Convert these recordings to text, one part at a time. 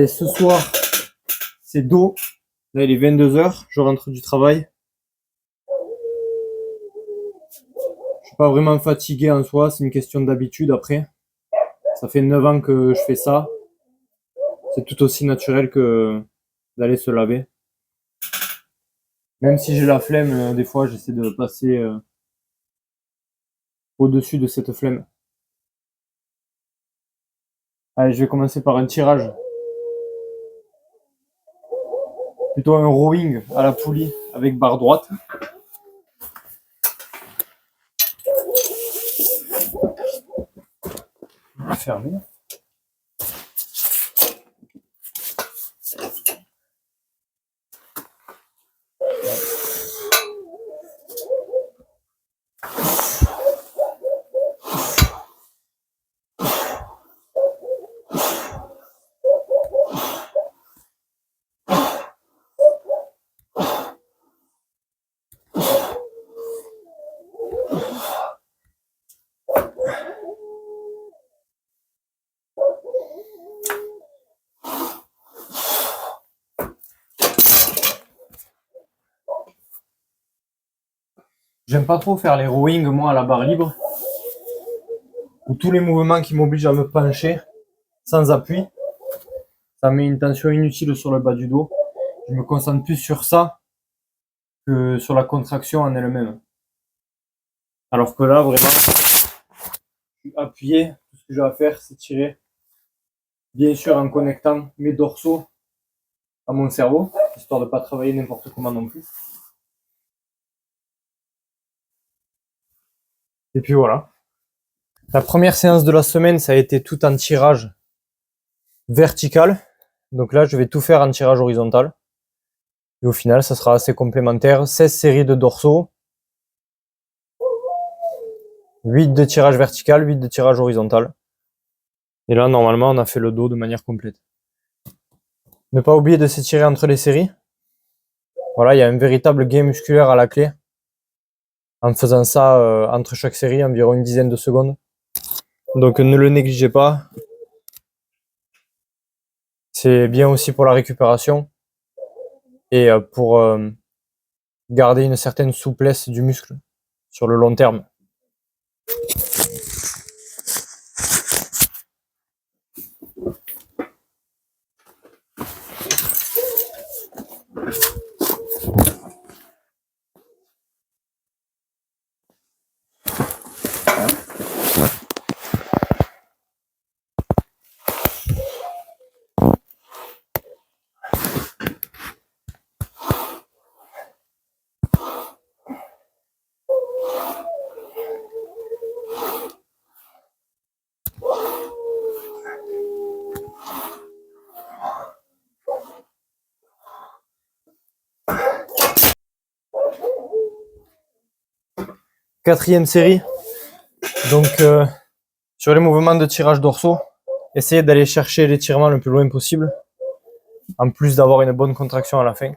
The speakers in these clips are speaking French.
Et ce soir, c'est dos. Là, il est 22h, je rentre du travail. Je suis pas vraiment fatigué en soi, c'est une question d'habitude après. Ça fait 9 ans que je fais ça. C'est tout aussi naturel que d'aller se laver. Même si j'ai la flemme, des fois, j'essaie de passer au-dessus de cette flemme. Allez, je vais commencer par un tirage. Plutôt un rowing à la poulie avec barre droite. Fermé. J'aime pas trop faire les rowing, moi, à la barre libre. Ou tous les mouvements qui m'obligent à me pencher sans appui. Ça met une tension inutile sur le bas du dos. Je me concentre plus sur ça que sur la contraction en elle-même. Alors que là, vraiment, je suis appuyé. Tout ce que j'ai à faire, c'est tirer. Bien sûr, en connectant mes dorsaux à mon cerveau, histoire de ne pas travailler n'importe comment non plus. Et puis voilà. La première séance de la semaine, ça a été tout en tirage vertical. Donc là, je vais tout faire en tirage horizontal. Et au final, ça sera assez complémentaire. 16 séries de dorsaux. 8 de tirage vertical, 8 de tirage horizontal. Et là, normalement, on a fait le dos de manière complète. Ne pas oublier de s'étirer entre les séries. Voilà, il y a un véritable gain musculaire à la clé. En faisant ça entre chaque série, environ une dizaine de secondes. Donc ne le négligez pas. C'est bien aussi pour la récupération et pour garder une certaine souplesse du muscle sur le long terme. Quatrième série. Donc sur les mouvements de tirage dorsaux, essayez d'aller chercher l'étirement le plus loin possible, en plus d'avoir une bonne contraction à la fin.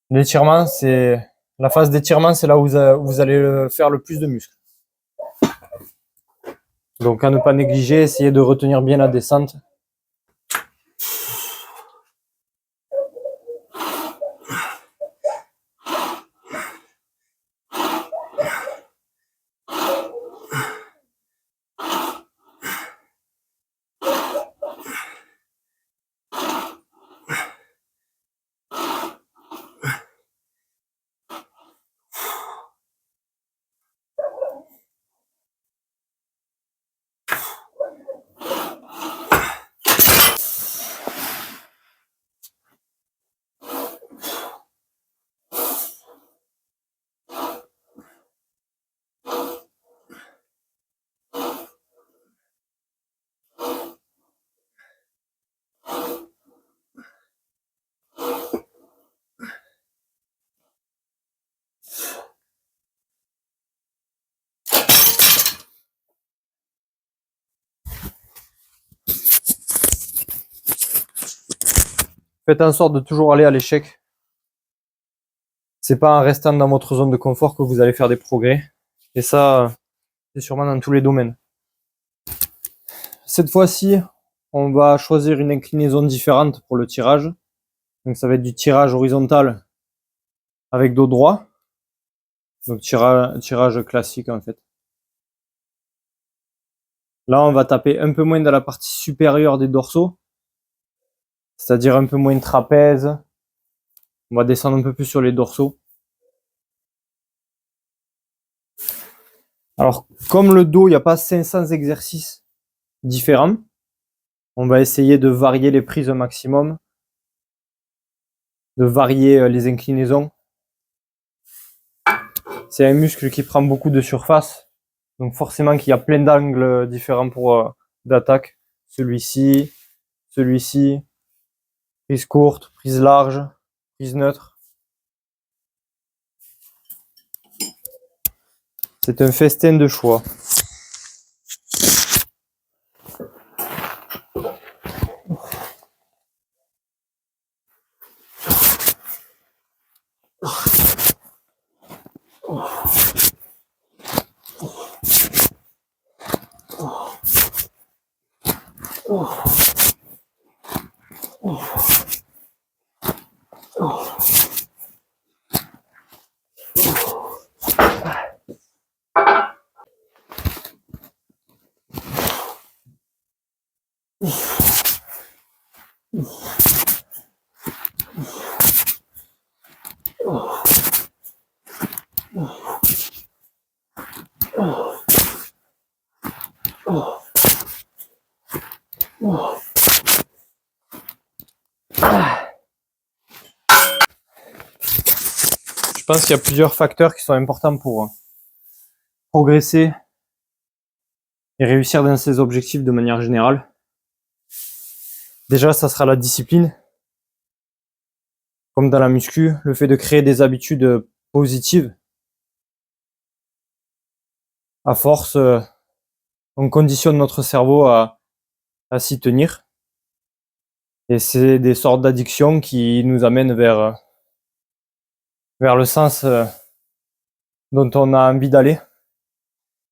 L'étirement, c'est la phase d'étirement, c'est là où vous allez faire le plus de muscles. Donc à ne pas négliger, essayez de retenir bien la descente. Faites en sorte de toujours aller à l'échec. C'est pas en restant dans votre zone de confort que vous allez faire des progrès. Et ça, c'est sûrement dans tous les domaines. Cette fois-ci, on va choisir une inclinaison différente pour le tirage. Donc ça va être du tirage horizontal avec dos droit. Donc tirage classique en fait. Là, on va taper un peu moins dans la partie supérieure des dorsaux, c'est-à-dire un peu moins trapèze. On va descendre un peu plus sur les dorsaux. Alors, comme le dos, il n'y a pas 500 exercices différents, on va essayer de varier les prises au maximum, de varier les inclinaisons. C'est un muscle qui prend beaucoup de surface, donc forcément qu'il y a plein d'angles différents pour d'attaque. Celui-ci, celui-ci, prise courte, prise large, prise neutre. C'est un festin de choix. Je pense qu'il y a plusieurs facteurs qui sont importants pour progresser et réussir dans ses objectifs de manière générale. Déjà, ça sera la discipline. Comme dans la muscu, le fait de créer des habitudes positives. À force, on conditionne notre cerveau à s'y tenir. Et c'est des sortes d'addictions qui nous amènent vers le sens dont on a envie d'aller.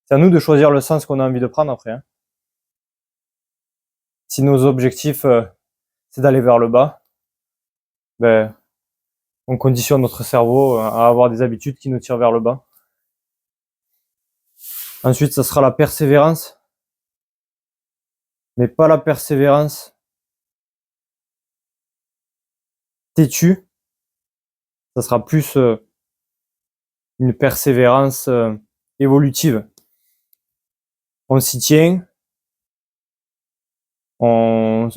C'est à nous de choisir le sens qu'on a envie de prendre après. Hein. Si nos objectifs, c'est d'aller vers le bas, ben, on conditionne notre cerveau à avoir des habitudes qui nous tirent vers le bas. Ensuite, ça sera la persévérance. Mais pas la persévérance têtue. Ça sera plus une persévérance évolutive. On s'y tient, on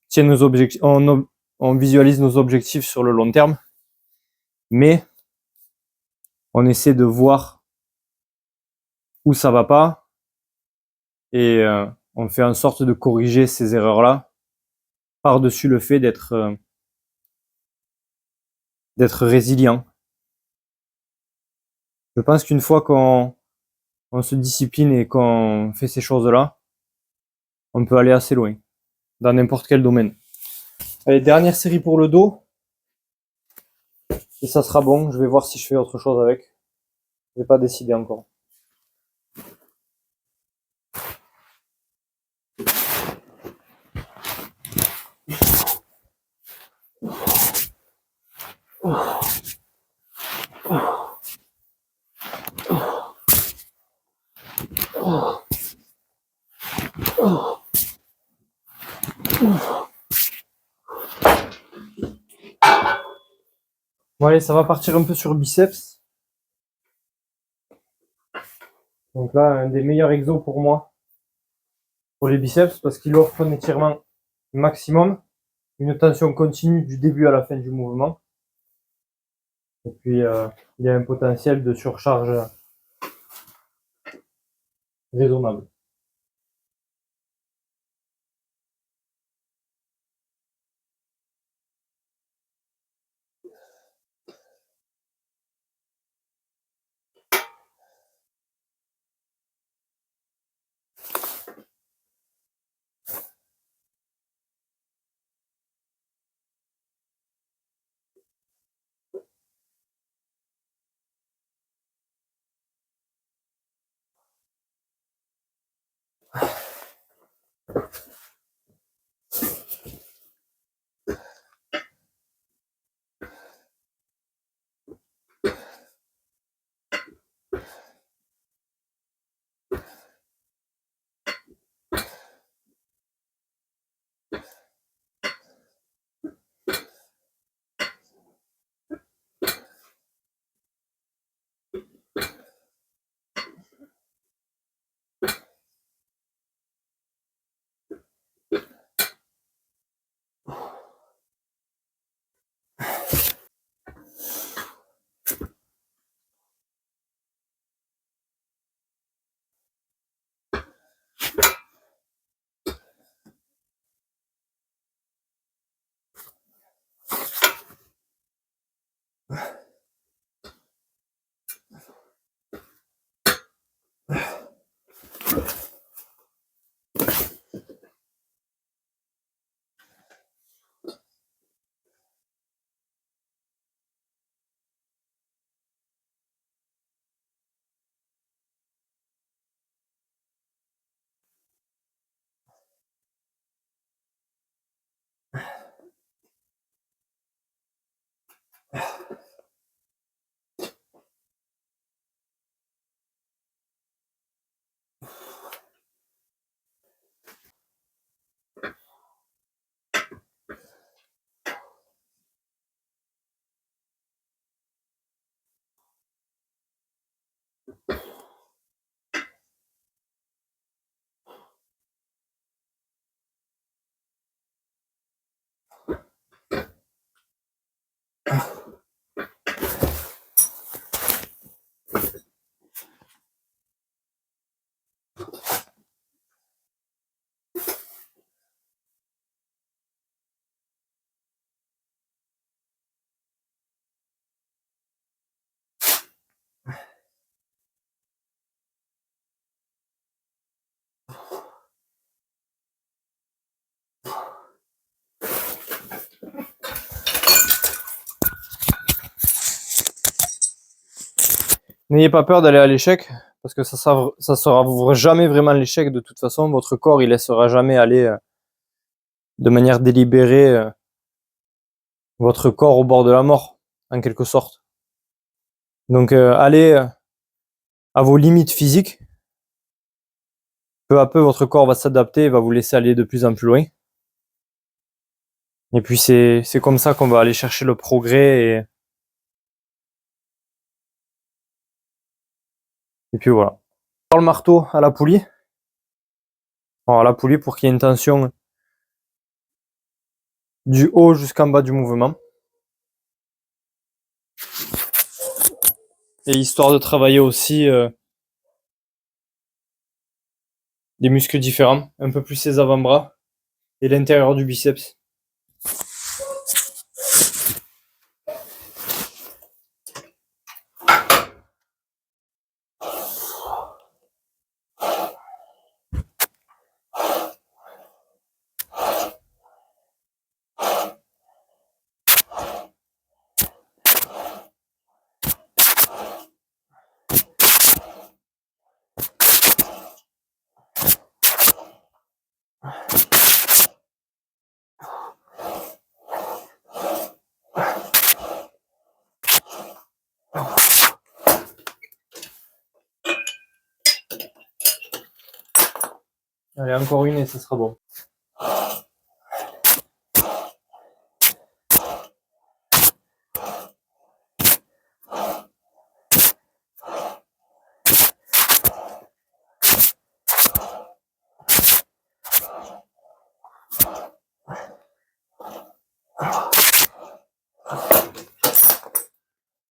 tient nos objectifs, on visualise nos objectifs sur le long terme, mais on essaie de voir où ça va pas et on fait en sorte de corriger ces erreurs-là par-dessus le fait d'être résilient. Je pense qu'une fois qu'on se discipline et qu'on fait ces choses-là, on peut aller assez loin dans n'importe quel domaine. Allez, dernière série pour le dos. Et ça sera bon. Je vais voir si je fais autre chose avec. Je n'ai pas décidé encore. Bon allez, ça va partir un peu sur biceps. Donc là, un des meilleurs exos pour moi, pour les biceps, parce qu'il offre un étirement maximum, une tension continue du début à la fin du mouvement. Et puis, il y a un potentiel de surcharge raisonnable. N'ayez pas peur d'aller à l'échec, parce que ça sera jamais vraiment l'échec de toute façon. Votre corps, il laissera jamais aller de manière délibérée votre corps au bord de la mort, en quelque sorte. Donc allez à vos limites physiques. Peu à peu, votre corps va s'adapter et va vous laisser aller de plus en plus loin. Et puis c'est comme ça qu'on va aller chercher le progrès et puis voilà. Par le marteau à la poulie. Alors, à la poulie pour qu'il y ait une tension du haut jusqu'en bas du mouvement. Et histoire de travailler aussi des muscles différents, un peu plus ses avant-bras et l'intérieur du biceps. Allez, encore une et ce sera bon.